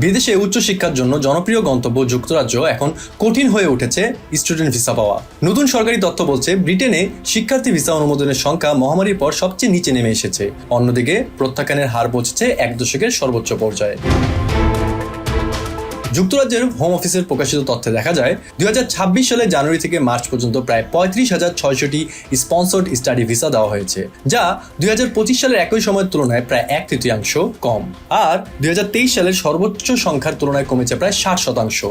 বিদেশে উচ্চশিক্ষার জন্য জনপ্রিয় গন্তব্য যুক্তরাজ্য এখন কঠিন হয়ে উঠেছে স্টুডেন্ট ভিসা পাওয়া। নতুন সরকারি তথ্য বলছে ব্রিটেনে শিক্ষার্থী ভিসা অনুমোদনের সংখ্যা মহামারীর পর সবচেয়ে নিচে নেমে এসেছে। অন্যদিকে প্রত্যাখ্যানের হার পৌঁছেছে এক দশকের সর্বোচ্চ পর্যায়ে। যুক্তরাজ্যের হোম অফিসের প্রকাশিত তথ্যে দেখা যায় 2026 সালে জানুয়ারি থেকে মার্চ পর্যন্ত প্রায় 35,600টি স্পন্সর্ড স্টাডি ভিসা দেওয়া হয়েছে, যা 2025 সালের একই সময়ের তুলনায় প্রায় 1/3 কম। আর 2023 সালের সর্বোচ্চ সংখ্যার তুলনায় কমেছে প্রায় 60%।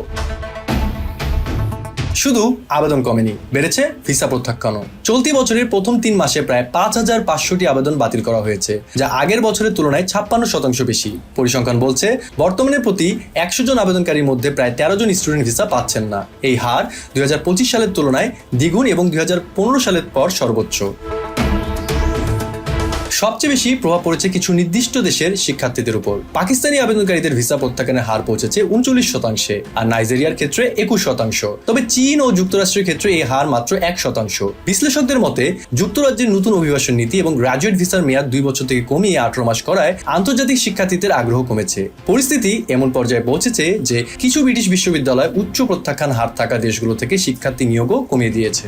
শুধু আবেদন কমেনি, বেড়েছে ভিসা প্রত্যাখ্যানও। চলতি বছরের প্রথম 3 মাসে প্রায় 5,500টি আবেদন বাতিল করা হয়েছে, যা আগের বছরের তুলনায় 56% বেশি। পরিসংখ্যান বলছে বর্তমানে প্রতি 100 জন আবেদনকারীর মধ্যে প্রায় 13 জন স্টুডেন্ট ভিসা পাচ্ছেন না। এই হার 2025 সালের তুলনায় দ্বিগুণ এবং 2015 সালের পর সর্বোচ্চ। সবচেয়ে বেশি প্রভাব পড়েছে কিছু নির্দিষ্ট দেশের শিক্ষার্থীদের উপর। পাকিস্তানি আবেদনকারীদের ভিসা প্রত্যাখ্যানের হার পৌঁছেছে 39%, আর নাইজেরিয়ার ক্ষেত্রে 21%। তবে চীন ও যুক্তরাষ্ট্রের ক্ষেত্রে এই হার মাত্র 1%। বিশ্লেষকদের মতে যুক্তরাজ্যের নতুন অভিবাসন নীতি এবং গ্রাজুয়েট ভিসার মেয়াদ 2 বছর থেকে কমিয়ে 18 মাস করায় আন্তর্জাতিক শিক্ষার্থীদের আগ্রহ কমেছে। পরিস্থিতি এমন পর্যায়ে পৌঁছেছে যে কিছু ব্রিটিশ বিশ্ববিদ্যালয় উচ্চ প্রত্যাখ্যান হার থাকা দেশগুলো থেকে শিক্ষার্থী নিয়োগও কমিয়ে দিয়েছে।